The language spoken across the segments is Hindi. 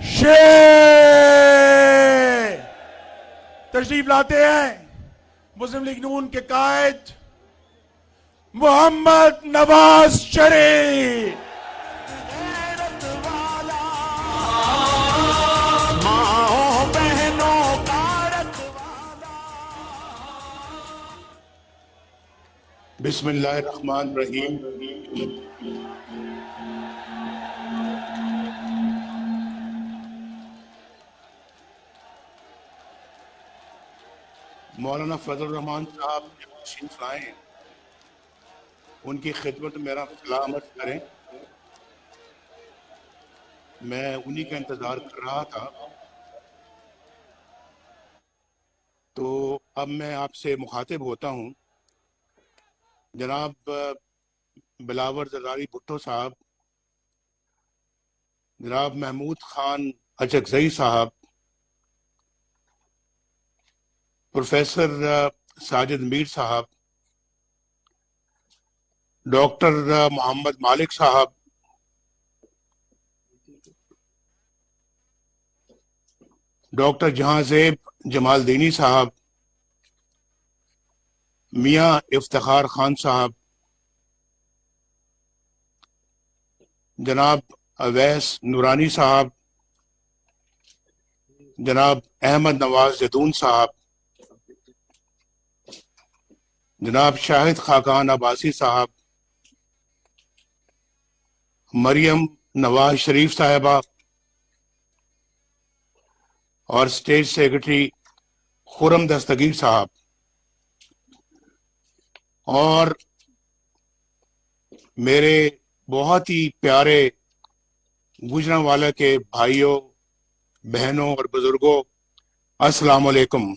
शेर तशरीफ लाते हैं मुस्लिम लीग नून के कायद मोहम्मद नवाज शरीफ। बिस्मिल्लाहिर्रहमानिर्रहीम। मौलाना फजल रहमान साहब तशरीफ लाए, उनकी खिदमत में मेरा सलाम अर्ज़ करें। मैं उन्हीं का इंतज़ार कर रहा था, तो अब मैं आपसे मुखातिब होता हूँ। जनाब बिलावर जरदारी भुट्टो साहब, जनाब महमूद खान अचकजई साहब, प्रोफेसर साजिद मीर साहब, डॉक्टर मोहम्मद मालिक साहब, डॉक्टर जहांजेब जमालदीनी साहब, मियाँ इफ्तिखार खान साहब, जनाब अवैस नूरानी साहब, जनाब अहमद नवाज जदून साहब, जनाब शाहिद खाकान अब्बासी साहब, मरियम नवाज शरीफ साहिबा और स्टेट सेक्रेटरी खुरम दस्तगीर साहब, और मेरे बहुत ही प्यारे गुजरांवाला के भाइयों बहनों और बुजुर्गों, अस्सलाम वालेकुम।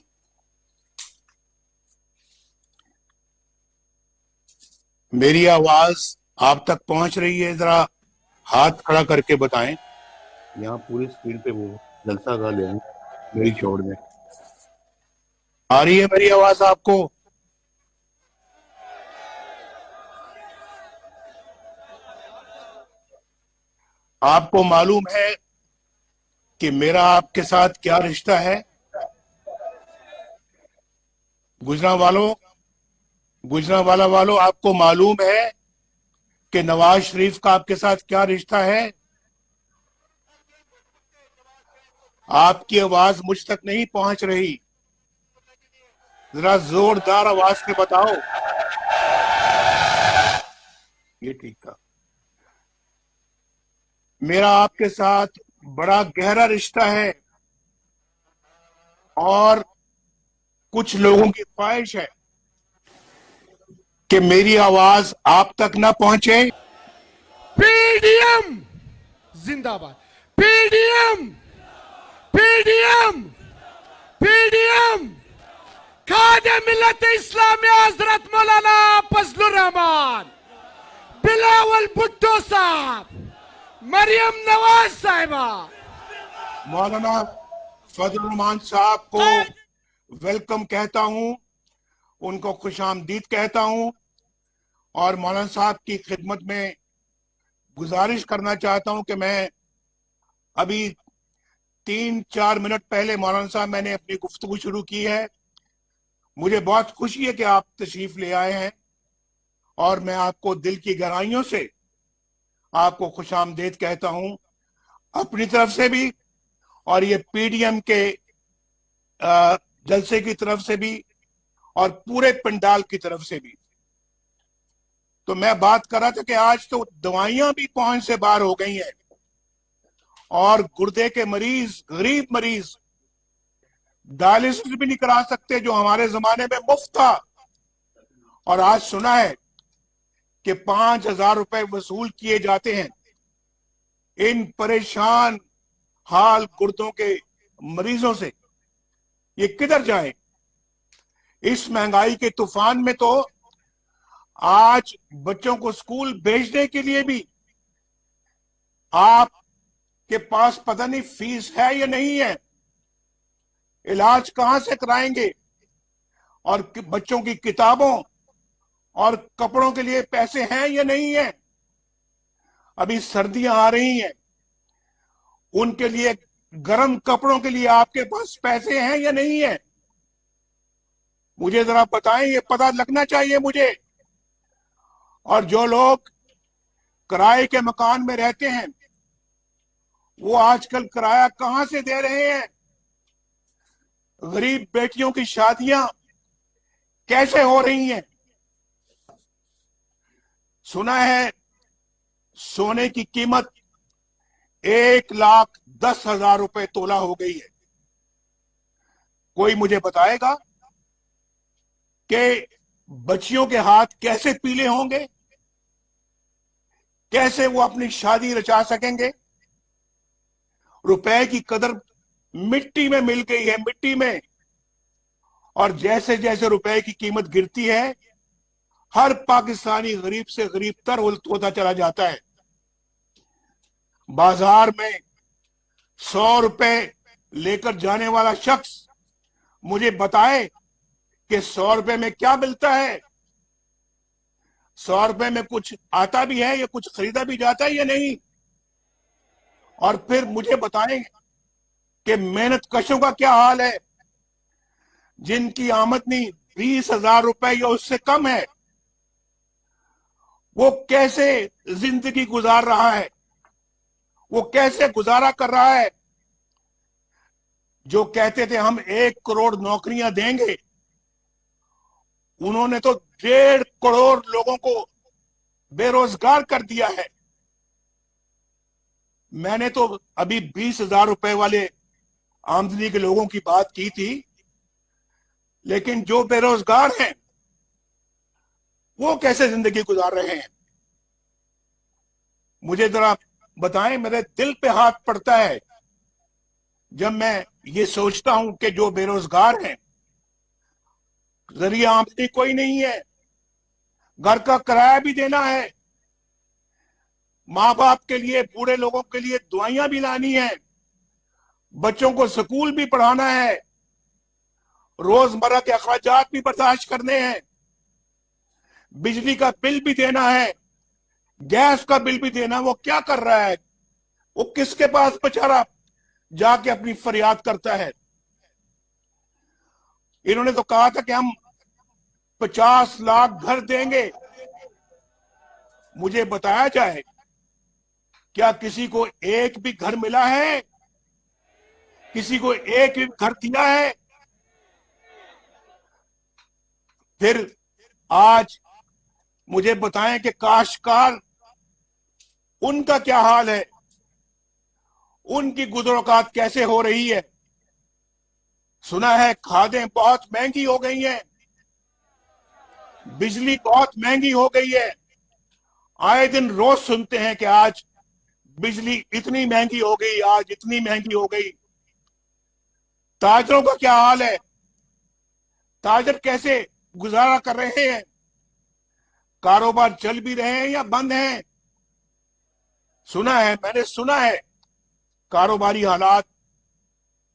मेरी आवाज आप तक पहुंच रही है? जरा हाथ खड़ा करके बताएं। यहाँ पूरी स्क्रीन पे वो जलसा का ले मेरी शोर में आ रही है मेरी आवाज आपको? आपको मालूम है कि मेरा आपके साथ क्या रिश्ता है? गुजरांवाला वालों, आपको मालूम है कि नवाज शरीफ का आपके साथ क्या रिश्ता है? आपकी आवाज मुझ तक नहीं पहुंच रही, जरा जोरदार आवाज से बताओ। ये ठीक था। मेरा आपके साथ बड़ा गहरा रिश्ता है और कुछ लोगों की ख्वाहिश है कि मेरी आवाज आप तक ना पहुंचे। पीडीएम जिंदाबाद, पीडीएम पीडीएम पीडीएम। खादे मिल्लत इस्लामी हजरत मौलाना फजलुर रहमान, बिलावल भुट्टो साहब, मरियम नवाज साहिबा। मौलाना फजल रहमान साहब को वेलकम कहता हूं, उनको खुशामदीद कहता हूं, और मौलाना साहब की खिदमत में गुजारिश करना चाहता हूं कि मैं अभी 3-4 मिनट पहले मौलाना साहब मैंने अपनी गुफ्तगू शुरू की है। मुझे बहुत खुशी है कि आप तशरीफ ले आए हैं और मैं आपको दिल की गहराइयों से आपको खुशामदीद कहता हूं, अपनी तरफ से भी और ये पीडीएम के जलसे की तरफ से भी और पूरे पंडाल की तरफ से भी। तो मैं बात कर रहा था कि आज तो दवाइयां भी पहुंच से बाहर हो गई हैं और गुर्दे के मरीज, गरीब मरीज डायलिसिस भी नहीं करा सकते, जो हमारे जमाने में मुफ्त था। और आज सुना है कि 5,000 रुपए वसूल किए जाते हैं इन परेशान हाल गुर्दों के मरीजों से। ये किधर जाए? इस महंगाई के तूफान में तो आज बच्चों को स्कूल भेजने के लिए भी आपके पास पता नहीं फीस है या नहीं है, इलाज कहां से कराएंगे, और बच्चों की किताबों और कपड़ों के लिए पैसे हैं या नहीं है। अभी सर्दियां आ रही हैं, उनके लिए गर्म कपड़ों के लिए आपके पास पैसे हैं या नहीं है? मुझे जरा बताएं, ये पता लगना चाहिए मुझे। और जो लोग किराए के मकान में रहते हैं वो आजकल किराया कहां से दे रहे हैं? गरीब बेटियों की शादियां कैसे हो रही हैं? सुना है सोने की कीमत 1,10,000 रुपए तोला हो गई है। कोई मुझे बताएगा कि बच्चियों के हाथ कैसे पीले होंगे? कैसे वो अपनी शादी रचा सकेंगे? रुपए की कदर मिट्टी में मिल गई है, मिट्टी में। और जैसे जैसे रुपए की कीमत गिरती है, हर पाकिस्तानी गरीब से गरीब तर होता चला जाता है। बाजार में 100 रुपए लेकर जाने वाला शख्स मुझे बताए कि 100 रुपए में क्या मिलता है, 100 रुपए में कुछ आता भी है या कुछ खरीदा भी जाता है या नहीं। और फिर मुझे बताएं कि मेहनत कशों का क्या हाल है, जिनकी आमदनी 20,000 रुपए या उससे कम है, वो कैसे जिंदगी गुजार रहा है, वो कैसे गुजारा कर रहा है। जो कहते थे हम 1 करोड़ नौकरियां देंगे, उन्होंने तो 1.5 करोड़ लोगों को बेरोजगार कर दिया है। मैंने तो अभी 20,000 रुपए वाले आमदनी के लोगों की बात की थी, लेकिन जो बेरोजगार हैं वो कैसे जिंदगी गुजार रहे हैं? मुझे जरा बताएं। मेरे दिल पे हाथ पड़ता है जब मैं ये सोचता हूं कि जो बेरोजगार हैं, जरिया आमदनी कोई नहीं है, घर का किराया भी देना है, माँ बाप के लिए, बूढ़े लोगों के लिए दवाइयां भी लानी है, बच्चों को स्कूल भी पढ़ाना है, रोजमर्रा के अखराजात भी बर्दाश्त करने हैं, बिजली का बिल भी देना है, गैस का बिल भी देना। वो क्या कर रहा है? वो किसके पास बेचारा जाके अपनी फरियाद करता है? इन्होंने तो कहा था कि हम 50 लाख घर देंगे। मुझे बताया जाए, क्या किसी को एक भी घर मिला है? किसी को एक भी घर दिया है? फिर आज मुझे बताएं कि काश्तकार, उनका क्या हाल है? उनकी गुजरोकात कैसे हो रही है? सुना है खादें बहुत महंगी हो गई हैं, बिजली बहुत महंगी हो गई है। आए दिन रोज सुनते हैं कि आज बिजली इतनी महंगी हो गई, आज इतनी महंगी हो गई। ताजरों का क्या हाल है? ताजर कैसे गुजारा कर रहे हैं? कारोबार चल भी रहे हैं या बंद हैं? सुना है, मैंने सुना है कारोबारी हालात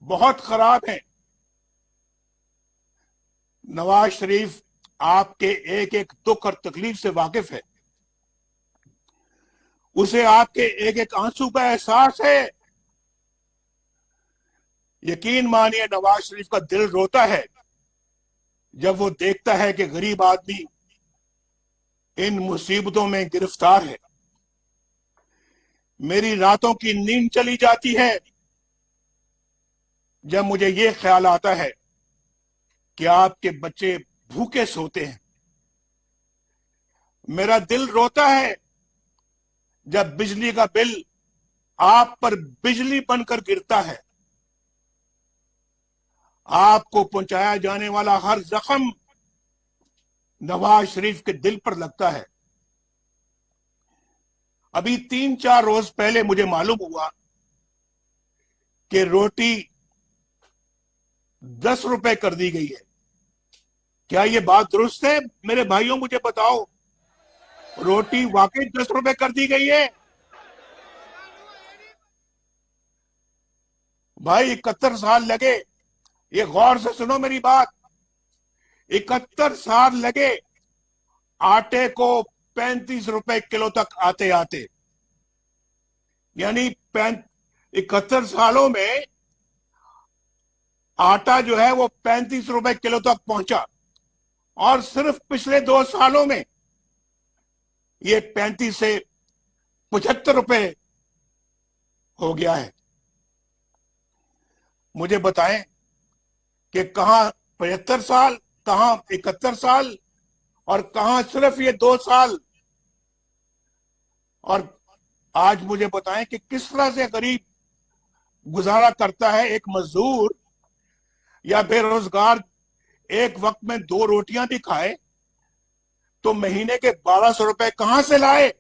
बहुत खराब हैं। नवाज शरीफ आपके एक एक दुख और तकलीफ से वाकिफ है, उसे आपके एक एक आंसू का एहसास है। यकीन मानिए, नवाज शरीफ का दिल रोता है जब वो देखता है कि गरीब आदमी इन मुसीबतों में गिरफ्तार है। मेरी रातों की नींद चली जाती है जब मुझे ये ख्याल आता है कि आपके बच्चे भूखे सोते हैं। मेरा दिल रोता है जब बिजली का बिल आप पर बिजली बनकर गिरता है। आपको पहुंचाया जाने वाला हर जख्म नवाज शरीफ के दिल पर लगता है। अभी 3-4 रोज पहले मुझे मालूम हुआ कि रोटी 10 रुपए कर दी गई है। क्या ये बात दुरुस्त है? मेरे भाइयों, मुझे बताओ, रोटी वाकई 10 रुपए कर दी गई है? भाई 71 साल लगे, ये गौर से सुनो मेरी बात, 71 साल लगे आटे को 35 रुपए किलो तक आते आते। यानी 71 सालों में आटा जो है वो 35 रुपए किलो तक पहुंचा, और सिर्फ पिछले 2 सालों में ये 35 से 75 रुपए हो गया है। मुझे बताएं कि कहां 75 साल, कहां 71 साल, और कहां सिर्फ ये 2 साल। और आज मुझे बताएं कि किस तरह से गरीब गुजारा करता है। एक मजदूर या बेरोजगार एक वक्त में 2 रोटियां भी खाए तो महीने के 1200 रुपए कहां से लाए,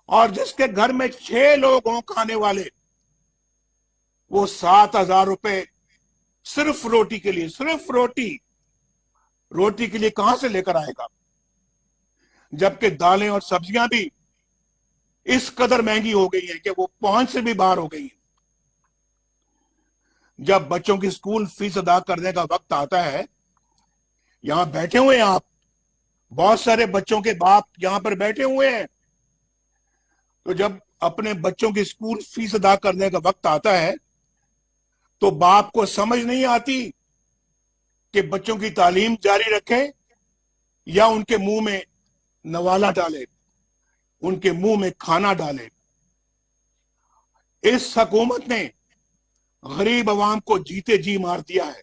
और जिसके घर में 6 लोग हों खाने वाले, वो 7000 रुपए सिर्फ रोटी के लिए, सिर्फ रोटी के लिए कहां से लेकर आएगा, जबकि दालें और सब्जियां भी इस कदर महंगी हो गई हैं कि वो पहुंच से भी बाहर हो गई हैं। जब बच्चों की स्कूल फीस अदा करने का वक्त आता है, यहां बैठे हुए हैं आप, बहुत सारे बच्चों के बाप यहां पर बैठे हुए हैं, तो जब अपने बच्चों की स्कूल फीस अदा करने का वक्त आता है तो बाप को समझ नहीं आती कि बच्चों की तालीम जारी रखे या उनके मुंह में नवाला डाले, उनके मुंह में खाना डाले। इस हुकूमत ने गरीब अवाम को जीते जी मार दिया है।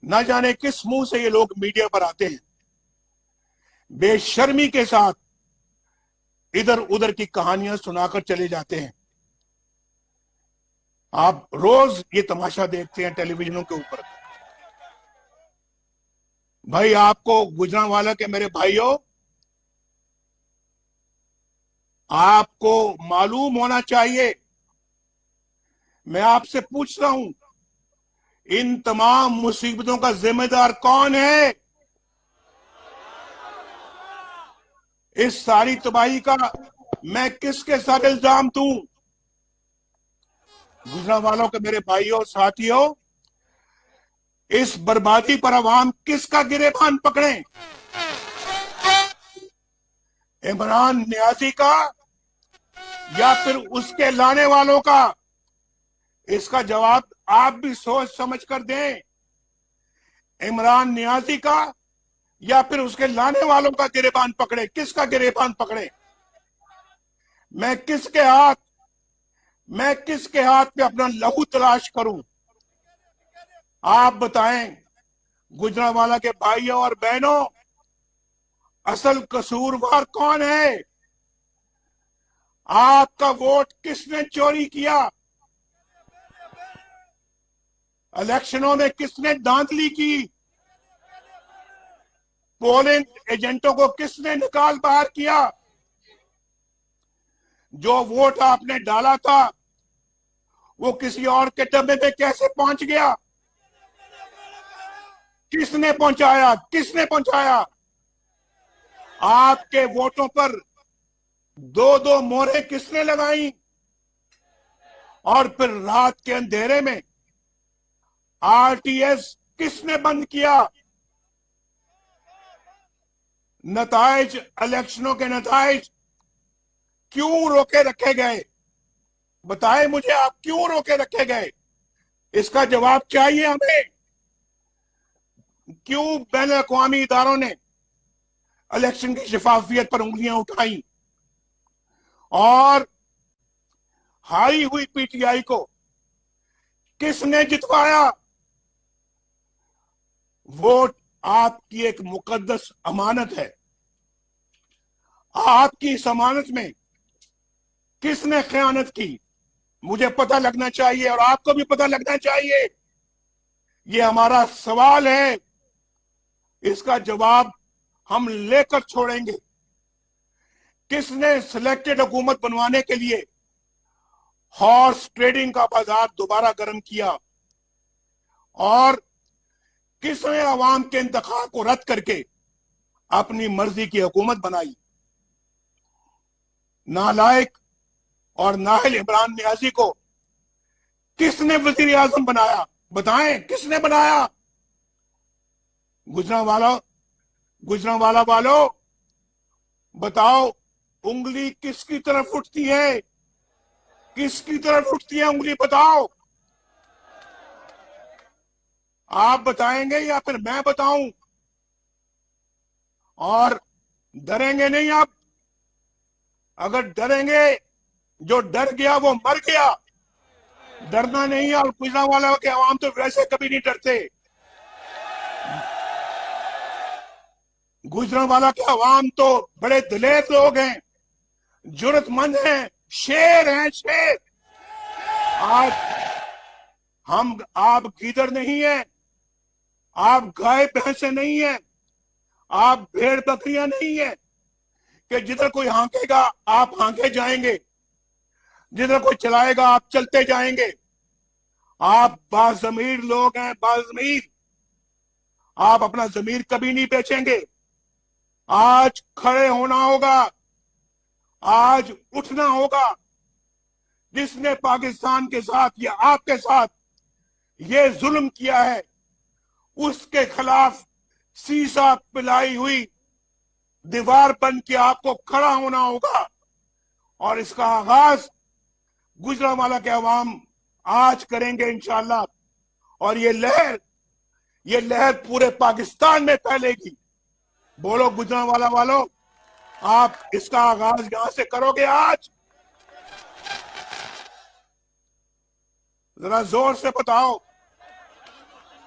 ना जाने किस मुंह से ये लोग मीडिया पर आते हैं, बेशर्मी के साथ इधर उधर की कहानियां सुनाकर चले जाते हैं। आप रोज ये तमाशा देखते हैं टेलीविजनों के ऊपर। भाई, आपको गुजरांवाला के मेरे भाइयों, आपको मालूम होना चाहिए, मैं आपसे पूछ रहा हूं, इन तमाम मुसीबतों का जिम्मेदार कौन है? इस सारी तबाही का मैं किसके साथ इल्जाम दूं? गुजरांवालों के मेरे भाइयों साथियों, इस बर्बादी पर अवाम किसका गिरेबान पकड़े? इमरान नियाजी का या फिर उसके लाने वालों का? इसका जवाब आप भी सोच समझ कर दें। इमरान नियाजी का या फिर उसके लाने वालों का गिरेबान पकड़े? किसका गिरेबान पकड़े? मैं किसके हाथ पे अपना लहू तलाश करूं? आप बताएं, गुजरांवाला के भाइयों और बहनों, असल कसूरवार कौन है? आपका वोट किसने चोरी किया? इलेक्शनों में किसने धांधली की? पोलिंग एजेंटों को किसने निकाल बाहर किया? जो वोट आपने डाला था वो किसी और के डब्बे में कैसे पहुंच गया? किसने पहुंचाया? आपके वोटों पर 2-2 मोहरें किसने लगाई? और फिर रात के अंधेरे में आरटीएस किसने बंद किया? नताइज, इलेक्शनों के नताइज क्यों रोके रखे गए? बताएं मुझे, आप क्यों रोके रखे गए? इसका जवाब चाहिए हमें। क्यों बैन अक़वामी इदारों ने इलेक्शन की शफाफियत पर उंगलियां उठाई और हारी हुई पीटीआई को किसने जितवाया? वोट आपकी एक मुकद्दस अमानत है। आपकी इस अमानत में किसने खयानत की? मुझे पता लगना चाहिए और आपको भी पता लगना चाहिए। ये हमारा सवाल है, इसका जवाब हम लेकर छोड़ेंगे। किसने सिलेक्टेड हुकूमत बनवाने के लिए हॉर्स ट्रेडिंग का बाजार दोबारा गर्म किया? और किसने अवाम के इंतखाब को रद्द करके अपनी मर्जी की हुकूमत बनाई? नालायक और नाहिल इमरान नियाजी को किसने वजीर आजम बनाया? बताएं, किसने बनाया? गुजरांवाला वालों, बताओ, उंगली किसकी तरफ उठती है? किसकी तरफ उठती है उंगली बताओ? आप बताएंगे या फिर मैं बताऊं? और डरेंगे नहीं आप। अगर डरेंगे, जो डर गया वो मर गया। डरना नहीं है। और गुजरांवाला के अवाम तो वैसे कभी नहीं डरते। गुजरांवाला के अवाम तो बड़े दिलेर लोग हैं, जुर्रतमंद हैं, शेर हैं, शेर। आज आप गीदड़ नहीं है, आप गाय भैंसे नहीं है, आप भेड़ बकरियां नहीं है कि जिधर कोई हांकेगा आप हांके जाएंगे, जिधर कोई चलाएगा आप चलते जाएंगे। आप बाज़मीर लोग हैं, बाज़मीर। आप अपना जमीर कभी नहीं बेचेंगे। आज खड़े होना होगा, आज उठना होगा। जिसने पाकिस्तान के साथ या आपके साथ ये जुल्म किया है, उसके खिलाफ सीसा पिलाई हुई दीवार बन के आपको खड़ा होना होगा। और इसका आगाज गुजरांवाला के अवाम आज करेंगे इंशाल्लाह। और ये लहर पूरे पाकिस्तान में फैलेगी। बोलो गुजरांवाला वालों, आप इसका आगाज यहां से करोगे आज? जरा जोर से बताओ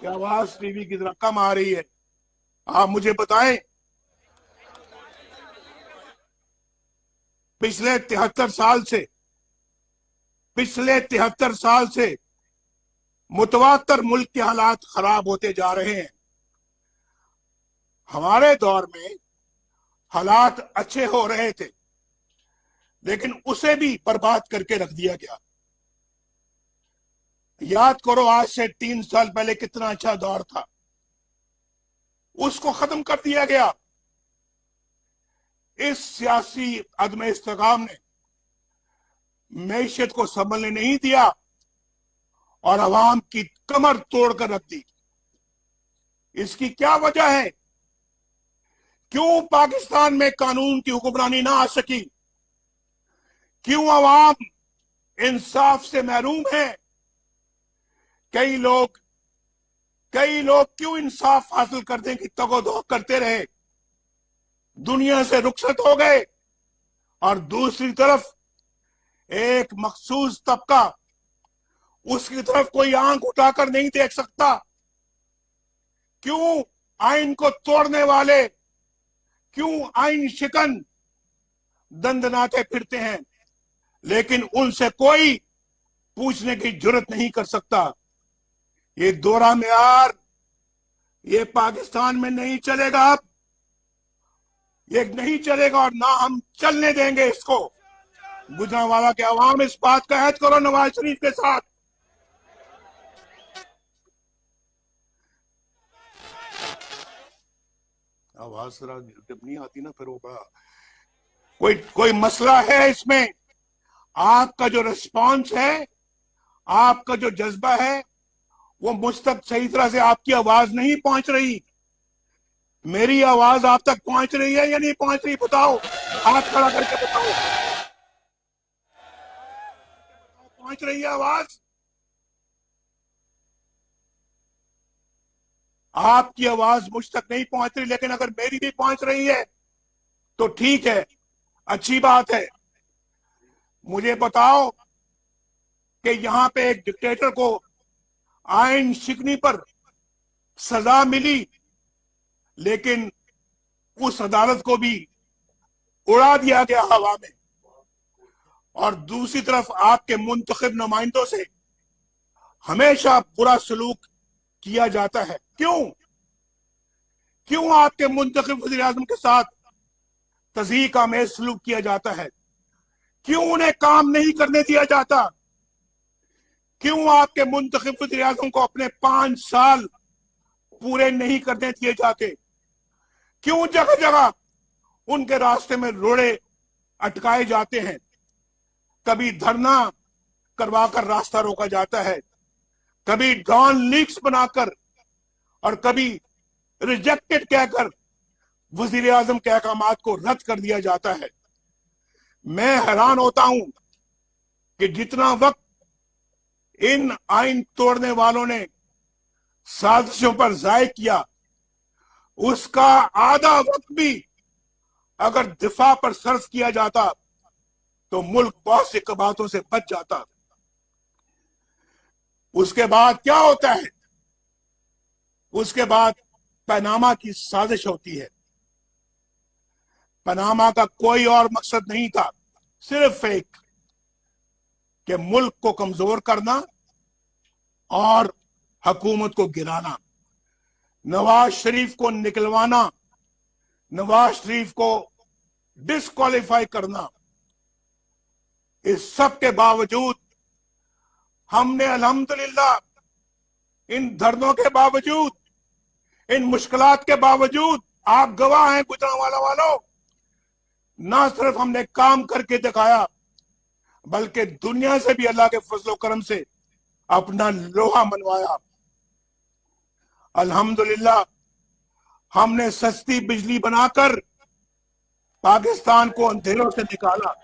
कि आवाज टीवी की तरह कम आ रही है। आप मुझे बताएं, पिछले 73 साल से मुतवातर मुल्क के हालात खराब होते जा रहे हैं। हमारे दौर में हालात अच्छे हो रहे थे, लेकिन उसे भी बर्बाद करके रख दिया गया। याद करो, आज से 3 साल पहले कितना अच्छा दौर था, उसको खत्म कर दिया गया। इस सियासी अदम इस्तेकाम ने मैशत को संभलने नहीं दिया और अवाम की कमर तोड़कर रख दी। इसकी क्या वजह है? क्यों पाकिस्तान में कानून की हुक्मरानी ना आ सकी? क्यों अवाम इंसाफ से महरूम है? कई लोग क्यों इंसाफ हासिल करने की तगोदो करते रहे, दुनिया से रुखसत हो गए। और दूसरी तरफ एक मखसूस तबका, उसकी तरफ कोई आंख उठाकर नहीं देख सकता। क्यों आइन को तोड़ने वाले, क्यों आइन शिकन दंदनाते फिरते हैं, लेकिन उनसे कोई पूछने की जुर्रत नहीं कर सकता। ये दोहरा मेयार ये पाकिस्तान में नहीं चलेगा। अब ये नहीं चलेगा और ना हम चलने देंगे इसको। गुजरांवाला के अवाम, इस बात का अहद करो नवाज शरीफ के साथ। आवाज जब नहीं आती ना, फिर वो बड़ा कोई मसला है इसमें। आपका जो रिस्पॉन्स है, आपका जो जज्बा है, वो मुझ तक सही तरह से आपकी आवाज नहीं पहुंच रही। मेरी आवाज आप तक पहुंच रही है या नहीं पहुंच रही? बताओ, हाथ खड़ा करके बताओ। पहुंच रही है आवाज? आपकी आवाज मुझ तक नहीं पहुंच रही, लेकिन अगर मेरी भी पहुंच रही है तो ठीक है, अच्छी बात है। मुझे बताओ कि यहां पे एक डिक्टेटर को आइन शिकनी पर सजा मिली, लेकिन उस अदालत को भी उड़ा दिया गया हवा में। और दूसरी तरफ आपके मुंतखब नुमाइंदों से हमेशा बुरा सलूक किया जाता है। क्यों आपके मुंतखब वज़ीर आज़म के साथ तज़यीक़ आमेज़ सलूक किया जाता है? क्यों उन्हें काम नहीं करने दिया जाता? क्यों आपके मुंतखब वज़ीर आज़म को अपने 5 साल पूरे नहीं करने दिए जाते? क्यों जगह जगह उनके रास्ते में रोड़े अटकाए जाते हैं? कभी धरना करवाकर रास्ता रोका जाता है, कभी डॉन लीक्स बनाकर, और कभी रिजेक्टेड कहकर वजीर आजम के अहकामात को रद्द कर दिया जाता है। मैं हैरान होता हूं कि जितना वक्त इन आइन तोड़ने वालों ने साजिशों पर जाय किया, उसका आधा वक्त भी अगर दिफा पर सर्फ किया जाता तो मुल्क बहुत सी कबातों से बच जाता। उसके बाद क्या होता है? उसके बाद पनामा की साजिश होती है। पनामा का कोई और मकसद नहीं था, सिर्फ एक कि मुल्क को कमजोर करना और हुकूमत को गिराना, नवाज शरीफ को निकलवाना, नवाज शरीफ को डिस्क्वालीफाई करना। इस सब के बावजूद हमने अल्हम्दुलिल्लाह इन धरनों के बावजूद, इन मुश्किलात के बावजूद, आप गवाह हैं गुजरांवाला वालों, ना सिर्फ हमने काम करके दिखाया बल्कि दुनिया से भी अल्लाह के फजलो करम से अपना लोहा मनवाया। अल्हम्दुलिल्लाह हमने सस्ती बिजली बनाकर पाकिस्तान को अंधेरों से निकाला,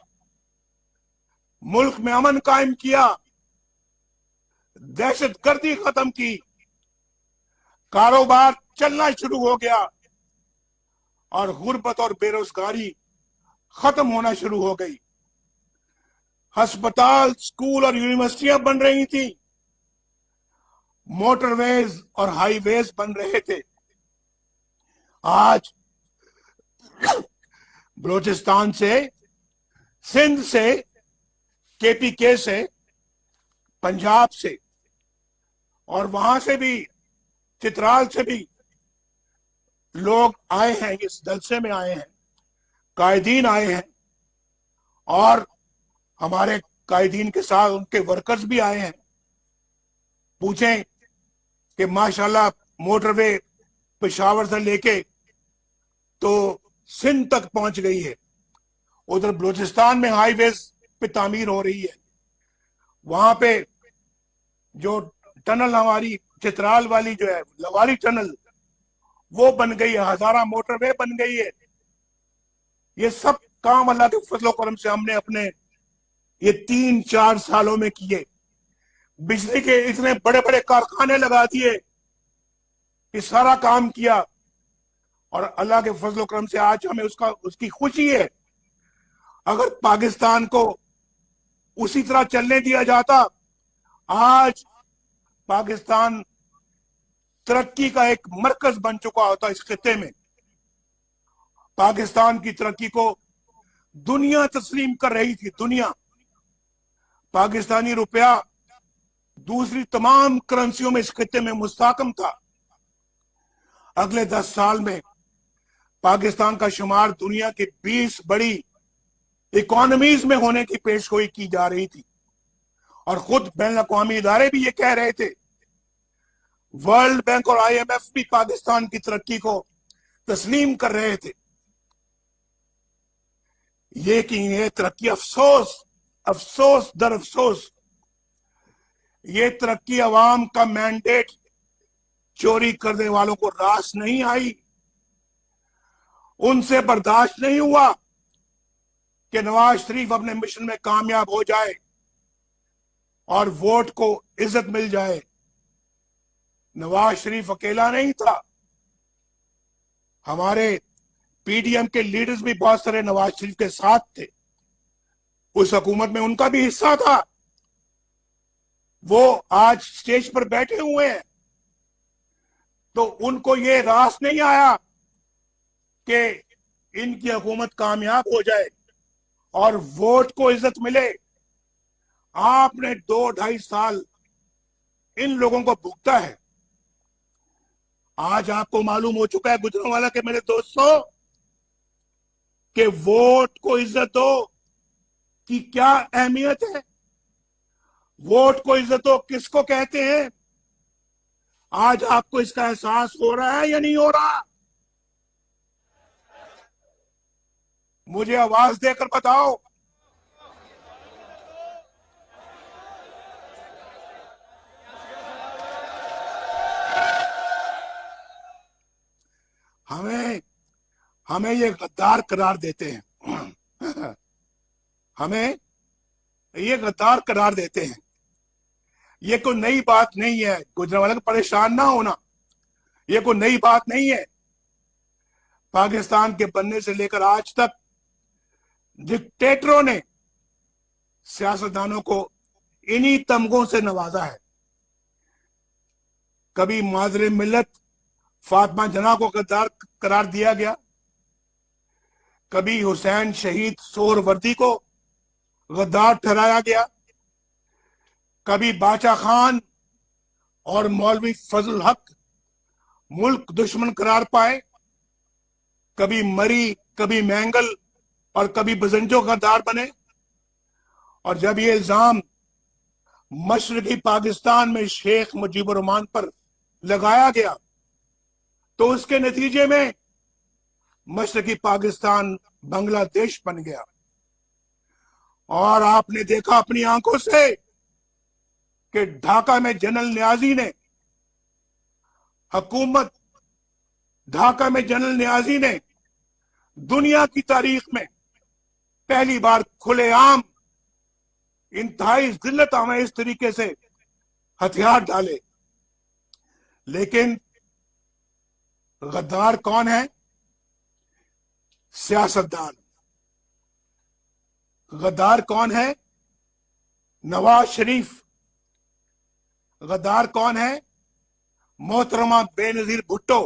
मुल्क में अमन कायम किया, दहशतगर्दी खत्म की, कारोबार चलना शुरू हो गया और गुर्बत और बेरोजगारी खत्म होना शुरू हो गई। अस्पताल, स्कूल और यूनिवर्सिटियां बन रही थी, मोटरवेज और हाईवेज बन रहे थे। आज बलूचिस्तान से, सिंध से, केपीके से, पंजाब से और वहां से भी, चित्राल से भी लोग आए हैं, इस जलसे में आए हैं, कायदीन आए हैं और हमारे कायदीन के साथ उनके वर्कर्स भी आए हैं। पूछें कि माशाल्लाह मोटरवे पेशावर से लेके तो सिंध तक पहुंच गई है, उधर बलूचिस्तान में हाईवेज पे तामीर हो रही है, वहां पे जो टनल हमारी चित्राल वाली जो है लवारी टनल वो बन गई है, हजारा मोटरवे बन गई है। ये सब काम अल्लाह के फजलो करम से हमने अपने ये 3-4 सालों में किए। बिजली के इतने बड़े बड़े कारखाने लगा दिए, ये सारा काम किया और अल्लाह के फजलो करम से आज हमें उसकी खुशी है। अगर पाकिस्तान को उसी तरह चलने दिया जाता, आज पाकिस्तान तरक्की का एक मरकज बन चुका होता इस खिते में। पाकिस्तान की तरक्की को दुनिया तस्लीम कर रही थी, दुनिया। पाकिस्तानी रुपया दूसरी तमाम करेंसियों में इस खिते में मुस्तहकम था। अगले 10 साल में पाकिस्तान का शुमार दुनिया की 20 बड़ी इकोनॉमीज में होने की पेशगोई की जा रही थी और खुद बैन अवी इदारे भी ये कह रहे थे। वर्ल्ड बैंक और IMF भी पाकिस्तान की तरक्की को तस्लीम कर रहे थे। ये तरक्की अफसोस दर अफसोस, ये तरक्की अवाम का मैंडेट चोरी करने वालों को रास नहीं आई। उनसे बर्दाश्त नहीं हुआ कि नवाज शरीफ अपने मिशन में कामयाब हो जाए और वोट को इज्जत मिल जाए। नवाज शरीफ अकेला नहीं था, हमारे PDM के लीडर्स भी बहुत सारे नवाज शरीफ के साथ थे, उस हुकूमत में उनका भी हिस्सा था। वो आज स्टेज पर बैठे हुए हैं, तो उनको ये रास नहीं आया कि इनकी हुकूमत कामयाब हो जाए और वोट को इज्जत मिले। आपने 2-2.5 साल इन लोगों को भुगता है। आज आपको मालूम हो चुका है गुजरांवाला के मेरे दोस्तों कि वोट को इज्जत दो की क्या अहमियत है। वोट को इज्जत दो किसको कहते हैं? आज आपको इसका एहसास हो रहा है या नहीं हो रहा? मुझे आवाज देकर बताओ। हमें ये गद्दार करार देते हैं। हमें ये गद्दार करार देते हैं। ये कोई नई बात नहीं है, गुजरांवाला को परेशान ना होना, ये कोई नई बात नहीं है। पाकिस्तान के बनने से लेकर आज तक डिक्टेटरों ने सियासतदानों को इन्हीं तमगों से नवाजा है। कभी मादरे मिल्लत फातिमा जना को गद्दार करार दिया गया, कभी हुसैन शहीद सोहरवर्दी को गद्दार ठहराया गया, कभी बाचा खान और मौलवी फजल हक मुल्क दुश्मन करार पाए, कभी मरी, कभी मैंगल और कभी बजंजो गद्दार बने। और जब ये इल्जाम मशरकी पाकिस्तान में शेख मुजीबुर रहमान पर लगाया गया तो उसके नतीजे में मशरकी पाकिस्तान बांग्लादेश बन गया। और आपने देखा अपनी आंखों से कि ढाका में जनरल नियाजी ने हुकूमत, ढाका में जनरल नियाजी ने दुनिया की तारीख में पहली बार खुलेआम इंतहाई जिल्लत आमेज तरीके से हथियार डाले। लेकिन गद्दार कौन है? सियासतदान। गद्दार कौन है? नवाज शरीफ। गद्दार कौन है? मोहतरमा बेनजीर भुट्टो।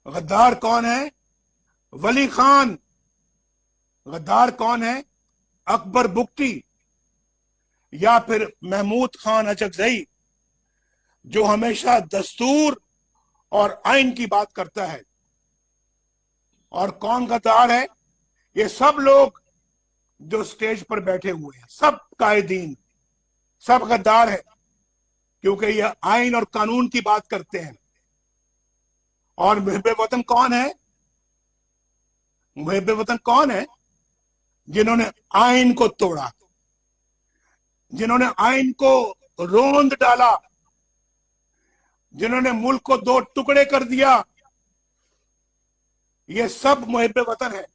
गद्दार कौन है? वली खान। गद्दार कौन है? अकबर बुख्ती या फिर महमूद खान अचकजई, जो हमेशा दस्तूर और आइन की बात करता है। और कौन गद्दार है? ये सब लोग जो स्टेज पर बैठे हुए हैं, सब कायदीन, सब गद्दार है, क्योंकि ये आइन और कानून की बात करते हैं। और मुहिब्बे वतन कौन है? मुहिब्बे वतन कौन है? जिन्होंने आइन को तोड़ा, जिन्होंने आइन को रोंद डाला, जिन्होंने मुल्क को दो टुकड़े कर दिया, ये सब मुहिब्बे वतन है।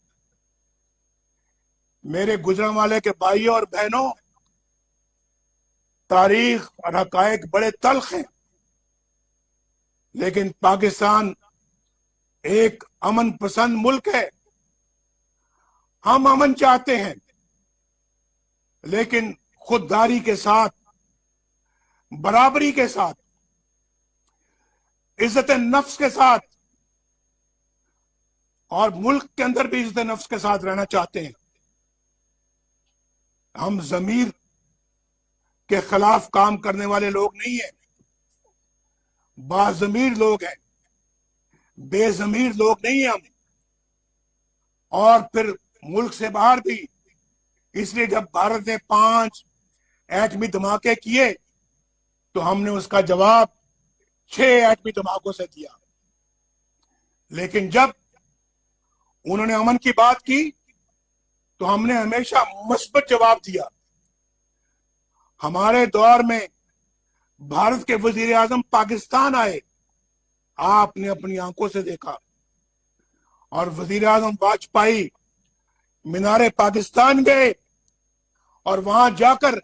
मेरे गुजरांवाले के भाइयों और बहनों, तारीख और हकायक बड़े तल्ख हैं, लेकिन पाकिस्तान एक अमन पसंद मुल्क है। हम अमन चाहते हैं, लेकिन खुददारी के साथ, बराबरी के साथ, इज्जत नफ्स के साथ, और मुल्क के अंदर भी इज्जत नफ्स के साथ रहना चाहते हैं। हम जमीर के खिलाफ काम करने वाले लोग नहीं हैं, बाजमीर लोग हैं, बेजमीर लोग नहीं हैं हम। और फिर मुल्क से बाहर भी, इसलिए जब भारत ने 5 एटमी धमाके किए तो हमने उसका जवाब 6 एटमी धमाकों से दिया। लेकिन जब उन्होंने अमन की बात की तो हमने हमेशा मुस्बत जवाब दिया। हमारे दौर में भारत के वजीर आजम पाकिस्तान आए, आपने अपनी आंखों से देखा। और वजीर आजम वाजपेयी मीनारे पाकिस्तान गए और वहां जाकर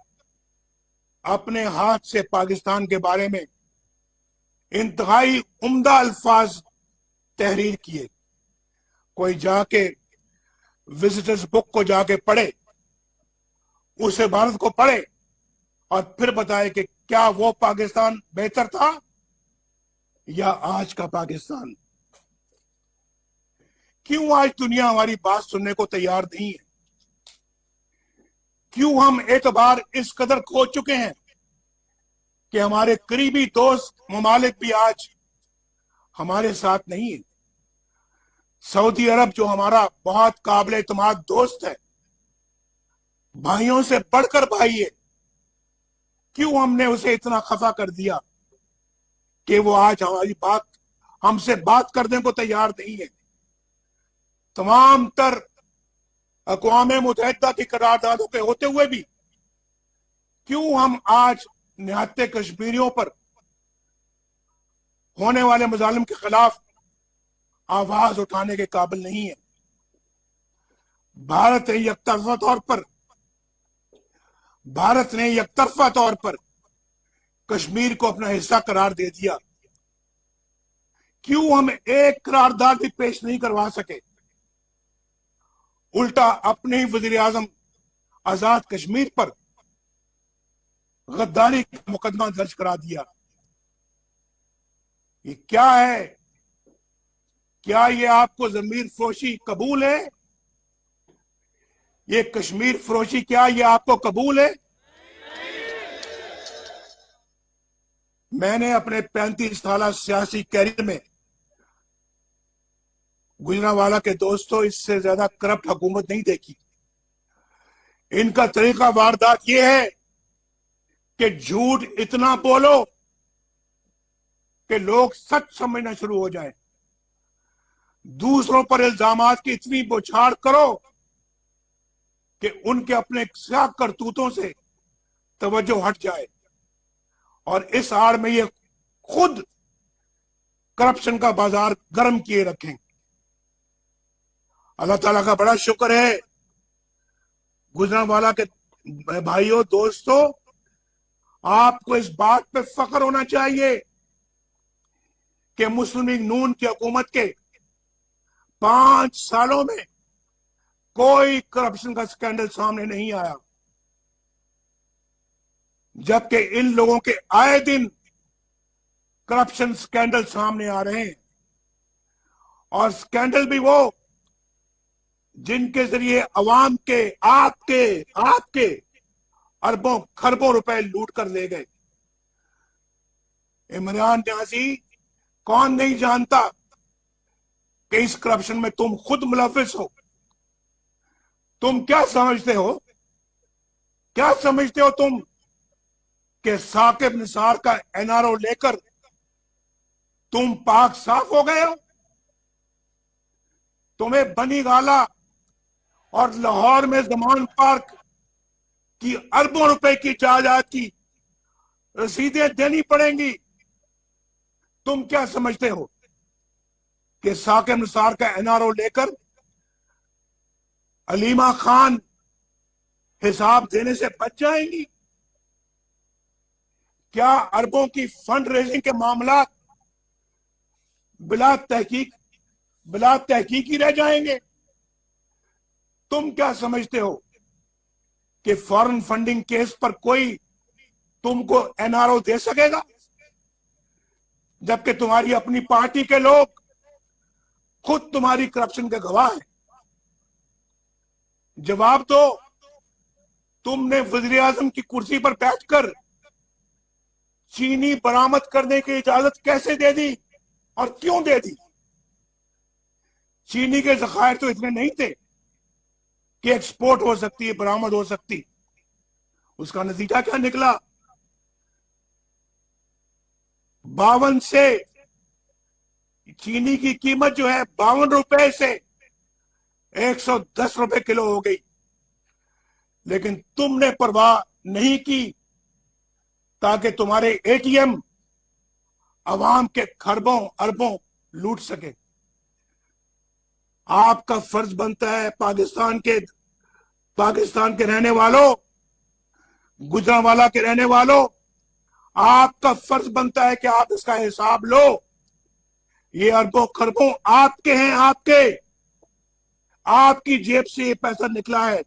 अपने हाथ से पाकिस्तान के बारे में इंतहाई उम्दा अल्फाज तहरीर किए। कोई जाके विजिटर्स बुक को जाके पढ़े, उसे भारत को पढ़े और फिर बताए कि क्या वो पाकिस्तान बेहतर था या आज का पाकिस्तान। क्यों आज दुनिया हमारी बात सुनने को तैयार नहीं है? क्यों हम एतबार इस कदर खो चुके हैं कि हमारे करीबी दोस्त ममालिक भी आज हमारे साथ नहीं है? सऊदी अरब, जो हमारा बहुत काबिल एतमाद दोस्त है, भाइयों से बढ़कर भाई है, क्यों हमने उसे इतना खफा कर दिया कि वो आज हमारी बात, हमसे बात करने को तैयार नहीं है? तमाम तर अक़वाम मुत्तहिदा की करारदादों के होते हुए भी क्यों हम आज निहत्ते कश्मीरियों पर होने वाले मजालिम के खिलाफ आवाज उठाने के काबिल नहीं है? भारत यकतरफा तौर पर भारत ने एकतरफा तौर पर कश्मीर को अपना हिस्सा करार दे दिया। क्यों हम एक करारदाद भी पेश नहीं करवा सके? उल्टा अपने ही वजीर आजम आजाद कश्मीर पर गद्दारी का मुकदमा दर्ज करा दिया। ये क्या है? क्या ये आपको जमीर फरोशी कबूल है? ये कश्मीर फरोशी क्या ये आपको कबूल है? मैंने अपने 35 साल सियासी कैरियर में गुजरांवाला के दोस्तों इससे ज्यादा करप्ट हुकूमत नहीं देखी। इनका तरीका वारदात यह है कि झूठ इतना बोलो कि लोग सच समझना शुरू हो जाए, दूसरों पर इल्जामात की इतनी बौछार करो कि उनके अपने क्या करतूतों से तवज्जो हट जाए, और इस आड़ में ये खुद करप्शन का बाजार गर्म किए रखें। अल्लाह ताला का बड़ा शुक्र है, गुजरांवाला के भाइयों दोस्तों, आपको इस बात पे फख्र होना चाहिए कि मुस्लिम लीग नून की हुकूमत के 5 सालों में कोई करप्शन का स्कैंडल सामने नहीं आया, जबकि इन लोगों के आए दिन करप्शन स्कैंडल सामने आ रहे हैं, और स्कैंडल भी वो जिनके जरिए अवाम के आपके अरबों खरबों रुपए लूट कर ले गए। इमरान न्याजी, कौन नहीं जानता कि इस करप्शन में तुम खुद मुलविस हो? तुम क्या समझते हो तुम कि साकिब निसार का एनआरओ लेकर तुम पाक साफ हो गए हो? तुम्हें बनी गाला और लाहौर में जमान पार्क की अरबों रुपए की जायदाद की रसीदें देनी पड़ेंगी। तुम क्या समझते हो कि साकिब निसार का एनआरओ लेकर अलीमा खान हिसाब देने से बच जाएंगी? क्या अरबों की फंड रेजिंग के मामला बिला तहकीक ही रह जाएंगे? तुम क्या समझते हो कि फॉरेन फंडिंग केस पर कोई तुमको एनआरओ दे सकेगा, जबकि तुम्हारी अपनी पार्टी के लोग खुद तुम्हारी करप्शन के गवाह हैं? जवाब दो, तुमने वजीर आजम की कुर्सी पर बैठकर चीनी बरामद करने की इजाजत कैसे दे दी और क्यों दे दी? चीनी के जखायर तो इतने नहीं थे कि एक्सपोर्ट हो सकती है, बरामद हो सकती। उसका नतीजा क्या निकला? 52 से चीनी की कीमत जो है 52 रुपए से 110 रुपए किलो हो गई, लेकिन तुमने परवाह नहीं की ताकि तुम्हारे एटीएम अवाम के खरबों अरबों लूट सके। आपका फर्ज बनता है पाकिस्तान के रहने वालों, गुजरांवाला के रहने वालों, आपका फर्ज बनता है कि आप इसका हिसाब लो। ये अरबों खरबों आपके हैं, आपकी जेब से ये पैसा निकला है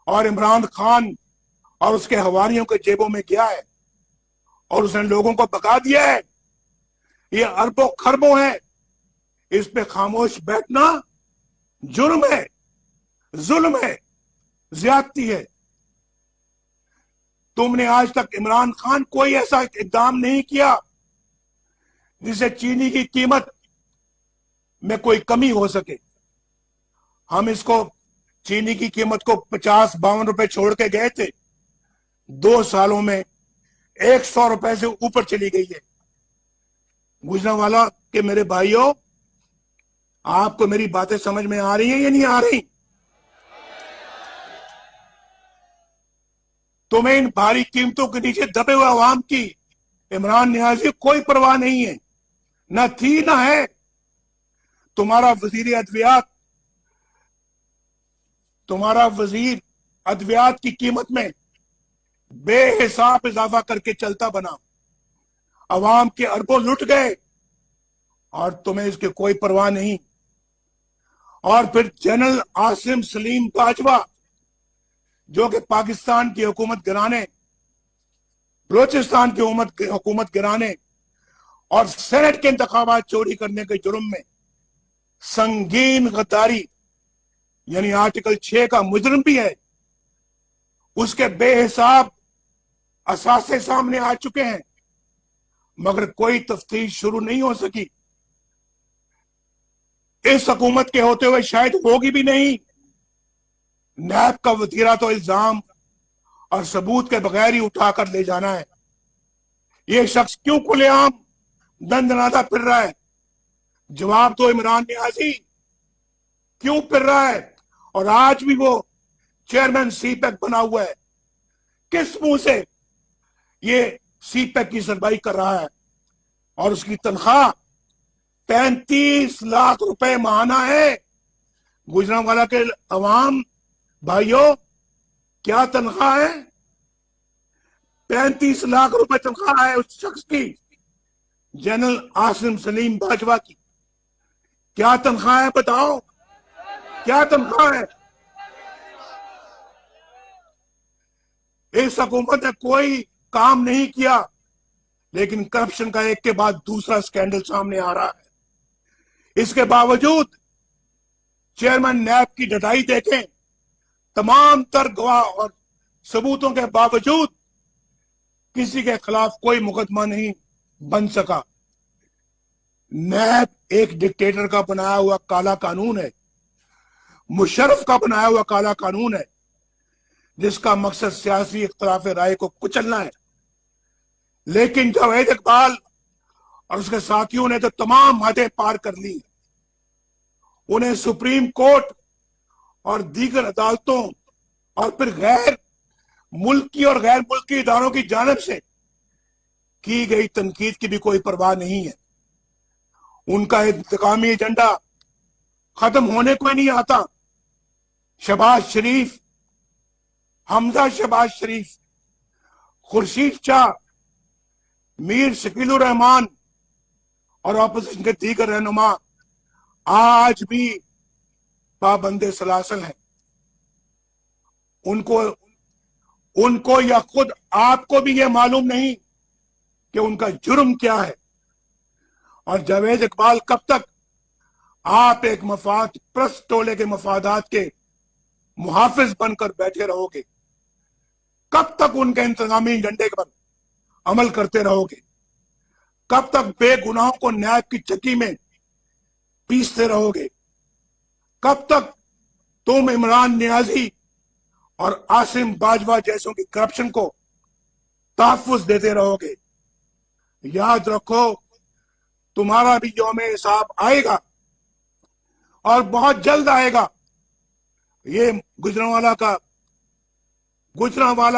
और इमरान खान और उसके हवारियों के जेबों में गया है और उसने लोगों को भगा दिया है। ये अरबों खरबों है, इस पे खामोश बैठना जुर्म है, जुल्म है, ज्यादती है। तुमने आज तक इमरान खान कोई ऐसा इकदाम नहीं किया जिससे चीनी की कीमत में कोई कमी हो सके। हम इसको चीनी की कीमत को 50-52 रुपए छोड़ के गए थे, 2 सालों में 100 रुपए से ऊपर चली गई है। गुजरांवाला के मेरे भाइयों, आपको मेरी बातें समझ में आ रही हैं या नहीं आ रही? तुम्हें इन भारी कीमतों के नीचे दबे हुए अवाम की इमरान न्याजी कोई परवाह नहीं है, न थी न है। तुम्हारा वजीर अद्वियात की कीमत में बेहिसाब इजाफा करके चलता बना, अवाम के अरबों लुट गए और तुम्हें इसकी कोई परवाह नहीं। और फिर जनरल आसिम सलीम बाजवा, जो कि पाकिस्तान की हुकूमत गिराने, बलोचिस्तान की हुकूमत गिराने और सेनेट के इंतखाबात चोरी करने के जुर्म में संगीन गद्दारी यानी आर्टिकल 6 का मुजरिम भी है, उसके बेहिसाब असासे सामने आ चुके हैं, मगर कोई तफ्तीश शुरू नहीं हो सकी। इस हुकूमत के होते हुए शायद होगी भी नहीं। नैब का वतीरा तो इल्जाम और सबूत के बगैर ही उठाकर ले जाना है। यह शख्स क्यों खुलेआम दंदनाता फिर रहा है? जवाब तो इमरान नियाजी, क्यों फिर रहा है? और आज भी वो चेयरमैन सीपैक बना हुआ है। किस मुंह से ये सीपैक की सरबराही कर रहा है? और उसकी तनख्वाह 35 लाख रुपए माहाना है। गुजरांवाला के अवाम भाइयों, क्या तनख्वाह है? 35 लाख रुपए तनख्वाह है उस शख्स की, जनरल आसिम सलीम बाजवा की। क्या तनख्वाह है बताओ, क्या तनख्वाह है? इस हुकूमत ने कोई काम नहीं किया, लेकिन करप्शन का एक के बाद दूसरा स्कैंडल सामने आ रहा है। इसके बावजूद चेयरमैन नैब की डटाई देखें, तमाम तर गवाह और सबूतों के बावजूद किसी के खिलाफ कोई मुकदमा नहीं बन सका। नैब एक डिक्टेटर का बनाया हुआ काला कानून है, मुशर्रफ का बनाया हुआ काला कानून है, जिसका मकसद सियासी इख्तिलाफ राय को कुचलना है। लेकिन जावेद इकबाल और उसके साथियों ने तो तमाम हदें पार कर ली। उन्हें सुप्रीम कोर्ट और दीगर अदालतों और फिर गैर मुल्की और गैर मुल्की इदारों की जानिब से की गई तनकीद की भी कोई परवाह नहीं है। उनका इंतकामी एजेंडा खत्म होने को ही नहीं आता। शहबाज शरीफ, हमजा शहबाज शरीफ, खुर्शीद शाह, मीर शकीलुर रहमान और अपोजिशन के दीगर रहनुमा आज भी पाबंदे सलासल हैं। उनको या खुद आपको भी यह मालूम नहीं कि उनका जुर्म क्या है। और जावेद इकबाल, कब तक आप एक मफाद प्रस्त टोले के मफादात के मुहाफिज बनकर बैठे रहोगे? कब तक उनके इंतजामी एजेंडे पर अमल करते रहोगे? कब तक बेगुनाहों को न्याय की चक्की में पीसते रहोगे? कब तक तुम इमरान नियाजी और आसिम बाजवा जैसों की करप्शन को तहफ्फुज देते रहोगे? याद रखो, तुम्हारा भी यौम हिसाब आएगा और बहुत जल्द आएगा। ये गुजरांवाला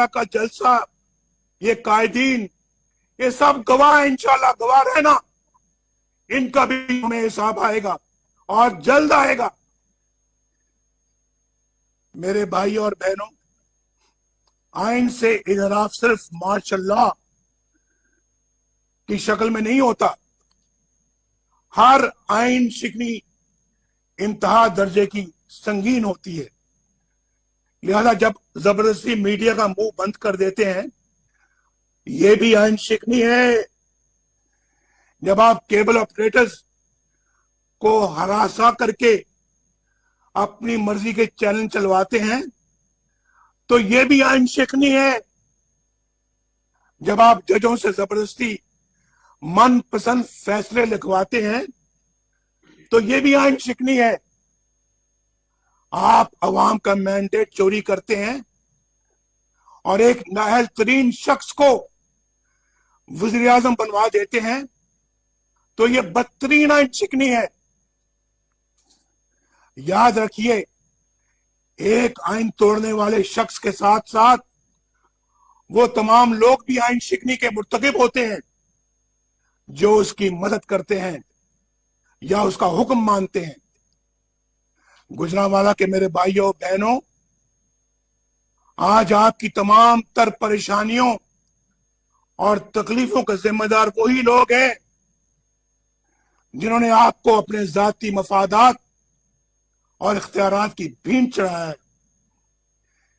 का जलसा, ये कायदीन, ये सब गवाह, इंशाल्लाह गवाह रहना, इनका भी यौम हिसाब आएगा और जल्द आएगा। मेरे भाई और बहनों, आइन से इजराफ सिर्फ माशाल्लाह की शक्ल में नहीं होता। हर आइन शिकनी इंतहा दर्जे की संगीन होती है। लिहाजा जब जबरदस्ती मीडिया का मुंह बंद कर देते हैं, यह भी आइन शिकनी है। जब आप केबल ऑपरेटर्स को हरासा करके अपनी मर्जी के चैनल चलवाते हैं, तो यह भी आइन शिकनी है। जब आप जजों से जबरदस्ती मनपसंद फैसले लिखवाते हैं, तो यह भी आइन शिकनी है। आप अवाम का मैंडेट चोरी करते हैं और एक नाअहल तरीन शख्स को वज़ीर आज़म बनवा देते हैं, तो यह बदतरीन आइन शिकनी है। याद रखिए, एक आइन तोड़ने वाले शख्स के साथ साथ वो तमाम लोग भी आइन शिकनी के मुर्तकिब होते हैं जो उसकी मदद करते हैं या उसका हुक्म मानते हैं। गुजरांवाला के मेरे भाइयों बहनों, आज आपकी तमाम तर परेशानियों और तकलीफों का जिम्मेदार वही लोग हैं जिन्होंने आपको अपने जाती मफादात और इख्तियारात की भींट चढ़ाया है।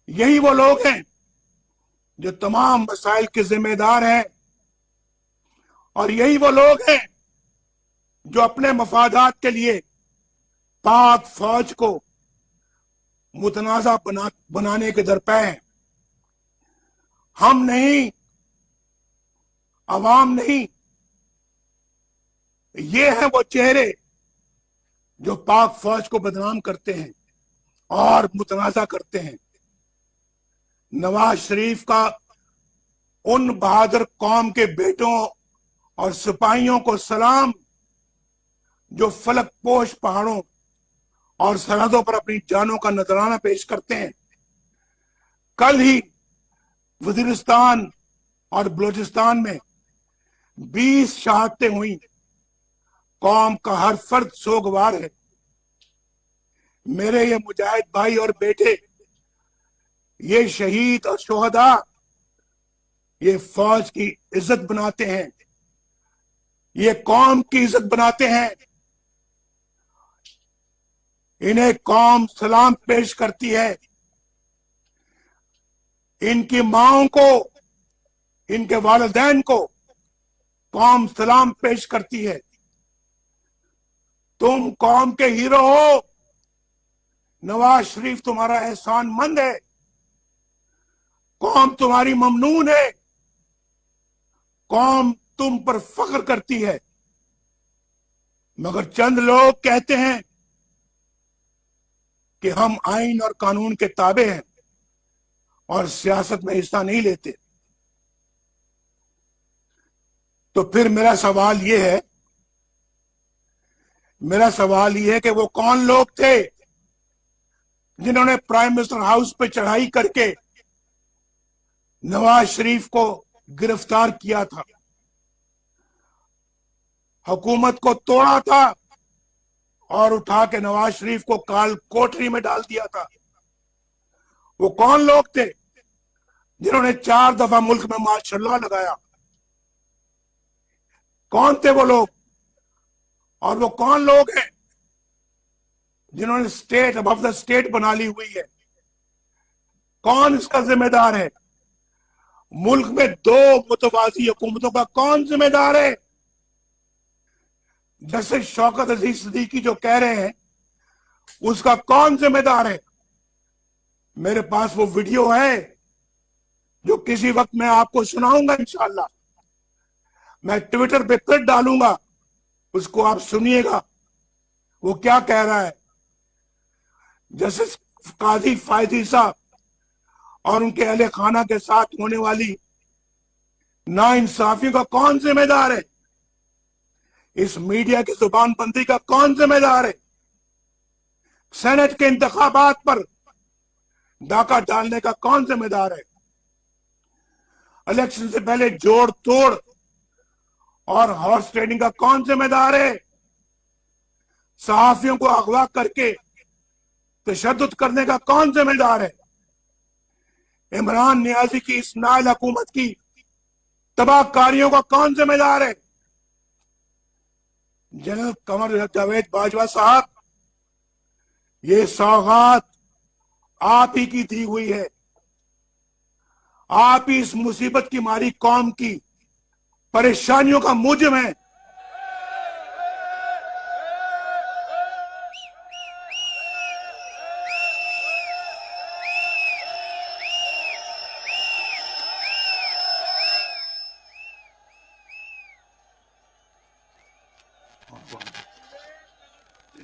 यही वो लोग हैं जो तमाम मसाइल के जिम्मेदार हैं, और यही वो लोग हैं जो अपने मफादात के लिए पाक फौज को मुतनाज़ा बनाने के दरपे हैं। हम नहीं, अवाम नहीं, ये हैं वो चेहरे जो पाक फौज को बदनाम करते हैं और मुतनाज़ा करते हैं। नवाज शरीफ का उन बहादुर कौम के बेटों और सिपाहियों को सलाम जो फलक पोश पहाड़ों और सरहदों पर अपनी जानों का नजराना पेश करते हैं। कल ही वजीरिस्तान और बलूचिस्तान में 20 शहादतें हुई। कौम का हर फर्द सोगवार है। मेरे ये मुजाहिद भाई और बेटे, ये शहीद और शोहदा, ये फौज की इज्जत बनाते हैं, ये कौम की इज्जत बनाते हैं। इन्हें कौम सलाम पेश करती है। इनकी माओं को, इनके वालिदैन को कौम सलाम पेश करती है। तुम कौम के हीरो हो। नवाज शरीफ तुम्हारा एहसानमंद है। कौम तुम्हारी ममनून है। कौम तुम पर फख्र करती है। मगर चंद लोग कहते हैं कि हम आइन और कानून के ताबे हैं और सियासत में हिस्सा नहीं लेते। तो फिर मेरा सवाल यह है कि वो कौन लोग थे जिन्होंने प्राइम मिनिस्टर हाउस पे चढ़ाई करके नवाज शरीफ को गिरफ्तार किया था, हुकूमत को तोड़ा था और उठा के नवाज शरीफ को काल कोठरी में डाल दिया था। वो कौन लोग थे जिन्होंने 4 दफा मुल्क में मार्शल लगाया? कौन थे वो लोग? और वो कौन लोग हैं जिन्होंने स्टेट अबव द स्टेट बना ली हुई है? कौन इसका जिम्मेदार है? मुल्क में 2 मुतवाजी हुकूमतों का कौन जिम्मेदार है? जैसे शौकत अजीज सिद्दीकी जो कह रहे हैं, उसका कौन जिम्मेदार है? मेरे पास वो वीडियो है जो किसी वक्त मैं आपको सुनाऊंगा इंशाअल्लाह। मैं ट्विटर पे फिर डालूंगा, उसको आप सुनिएगा वो क्या कह रहा है। जैसे काजी फायदी साहब और उनके अहले खाना के साथ होने वाली नाइंसाफियों का कौन जिम्मेदार है? इस मीडिया की जुबानबंदी का कौन जिम्मेदार है? सेनेट के इंतखाबात पर डाका डालने का कौन जिम्मेदार है? इलेक्शन से पहले जोड़ तोड़ और हॉर्स ट्रेडिंग का कौन जिम्मेदार है? सहाफियों को अगवा करके तशद्दुद करने का कौन जिम्मेदार है? इमरान नियाजी की इस नाइल हुकूमत की तबाहकारियों का कौन जिम्मेदार है? जनरल कमर जावेद बाजवा साहब, ये सौगात आप ही की दी हुई है। आप ही इस मुसीबत की मारी कौम की परेशानियों का मूजिब है।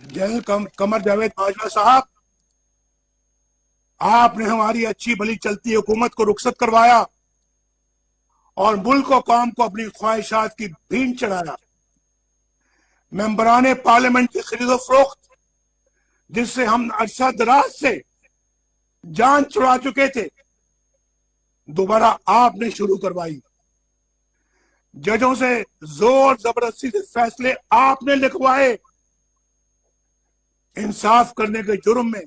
जनरल कमर जावेद बाजवा साहब, आपने हमारी अच्छी भली चलती हुकूमत को रुखसत करवाया और मुल्क और कौम को अपनी ख्वाहिशात की भींट चढ़ाया। मेंबरान पार्लियामेंट की खरीदो फरोख्त, जिससे हम अरसा दराज से जान छुड़ा चुके थे, दोबारा आपने शुरू करवाई। जजों से जोर जबरदस्ती से फैसले आपने लिखवाए। इंसाफ करने के जुर्म में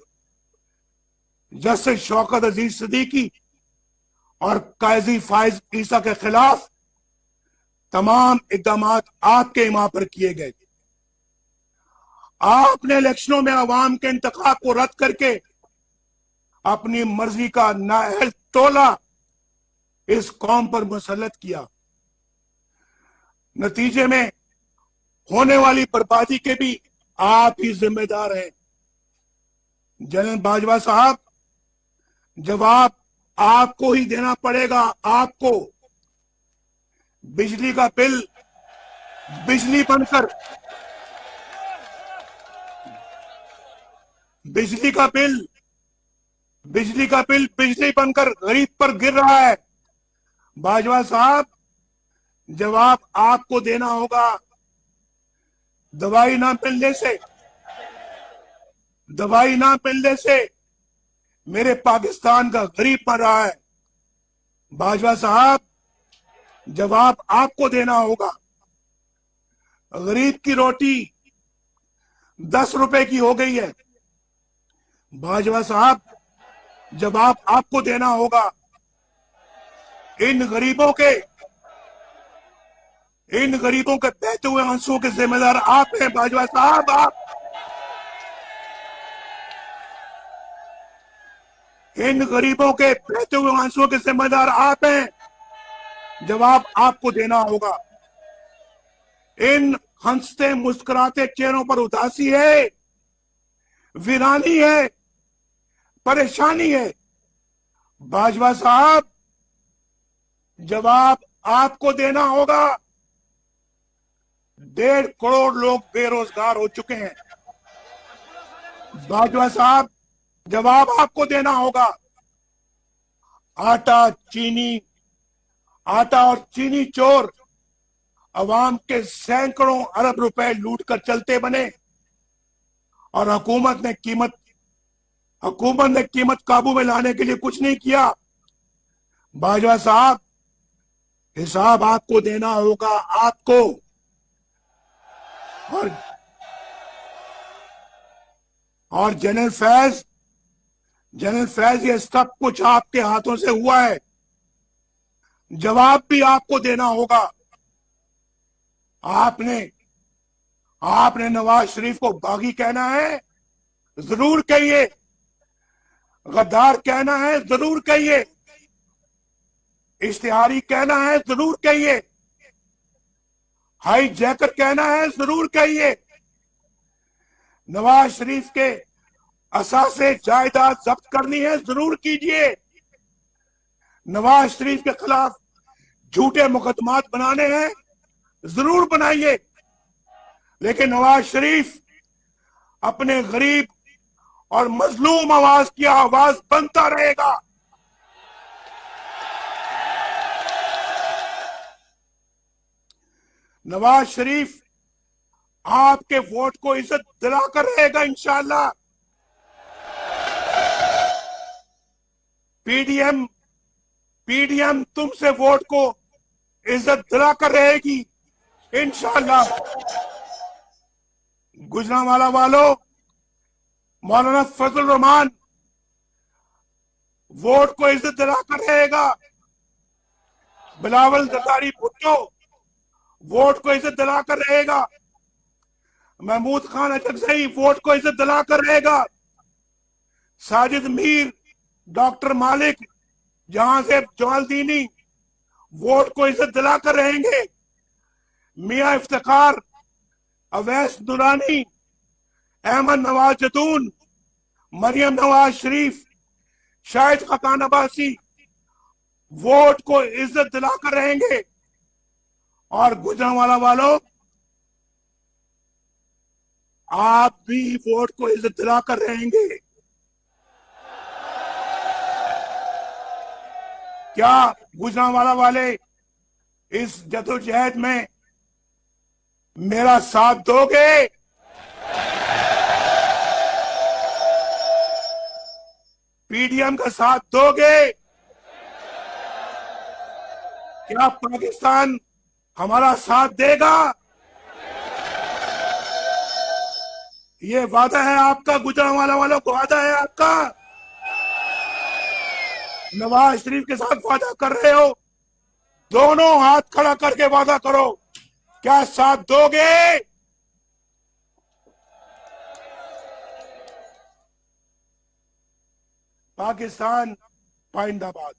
जस्टिस शौकत अजीज सिद्दीकी और काजी फाइज ईसा के खिलाफ तमाम इकदाम आपके इमाम पर किए गए। आपने इलेक्शनों में अवाम के इंतखाब को रद्द करके अपनी मर्जी का नाअहल टोला इस कौम पर मुसल्लत किया। नतीजे में होने वाली बर्बादी के भी आप ही जिम्मेदार हैं। जनरल बाजवा साहब, जवाब आपको ही देना पड़ेगा। आपको बिजली का बिल बिजली बनकर बिजली बनकर गरीब पर गिर रहा है। बाजवा साहब, जवाब आपको देना होगा। दवाई ना मिलने से मेरे पाकिस्तान का गरीब मर रहा है। बाजवा साहब, जवाब आपको देना होगा। गरीब की रोटी 10 रुपए की हो गई है। बाजवा साहब, जवाब आपको देना होगा। इन गरीबों के बहते हुए आंसुओं के जिम्मेदार आप हैं। बाजवा साहब, आप इन गरीबों के बहते हुए आंसुओं के जिम्मेदार आप हैं। जवाब आपको देना होगा। इन हंसते मुस्कुराते चेहरों पर उदासी है, वीरानी है, परेशानी है। बाजवा साहब, जवाब आपको देना होगा। 1.5 करोड़ लोग बेरोजगार हो चुके हैं। बाजवा साहब, जवाब आपको देना होगा। आटा और चीनी चोर अवाम के सैकड़ों अरब रुपए लूट कर चलते बने और हुकूमत ने कीमत काबू में लाने के लिए कुछ नहीं किया। बाजवा साहब, हिसाब आपको देना होगा। आपको और जनरल फैज, ये सब कुछ आपके हाथों से हुआ है। जवाब भी आपको देना होगा। आपने नवाज शरीफ को बागी कहना है, जरूर कहिए। गद्दार कहना है, जरूर कहिए। इश्तिहारी कहना है, जरूर कहिए। हाई जैकर कहना है, जरूर कहिए। नवाज शरीफ के असासे जायदाद जब्त करनी है, जरूर कीजिए। नवाज शरीफ के खिलाफ झूठे मुकदमात बनाने हैं, जरूर बनाइए। लेकिन नवाज शरीफ अपने गरीब और मजलूम आवाज की आवाज बनता रहेगा। नवाज शरीफ आपके वोट को इज्जत दिलाकर रहेगा इंशाअल्लाह। पीडीएम तुमसे वोट को इज्जत दिलाकर रहेगी इंशाअल्लाह। गुजरांवाला वालों, मौलाना फजल रहमान वोट को इज्जत दिलाकर रहेगा। बिलावल जरदारी भुट्टो वोट को इज्जत दिलाकर रहेगा। महमूद खान अचकजई वोट को इज्जत दिलाकर रहेगा। साजिद मीर, डॉक्टर मालिक, जहां से जमालदीनी वोट को इज्जत दिलाकर रहेंगे। मियां इफ्तिखार, अवैस दुरानी, अहमद नवाज जदून, मरियम नवाज शरीफ, शाहिद खकान अब्बासी वोट को इज्जत दिलाकर रहेंगे। और गुजरांवाला वालों, आप भी वोट को इज्जत दिलाकर रहेंगे। क्या गुजरांवाला वाले इस जदोजहद में मेरा साथ दोगे? पीडीएम का साथ दोगे? क्या पाकिस्तान हमारा साथ देगा? ये वादा है आपका, गुजरांवाला वालों को वादा है आपका। नवाज शरीफ के साथ वादा कर रहे हो, दोनों हाथ खड़ा करके वादा करो, क्या साथ दोगे? पाकिस्तान पाइंदाबाद।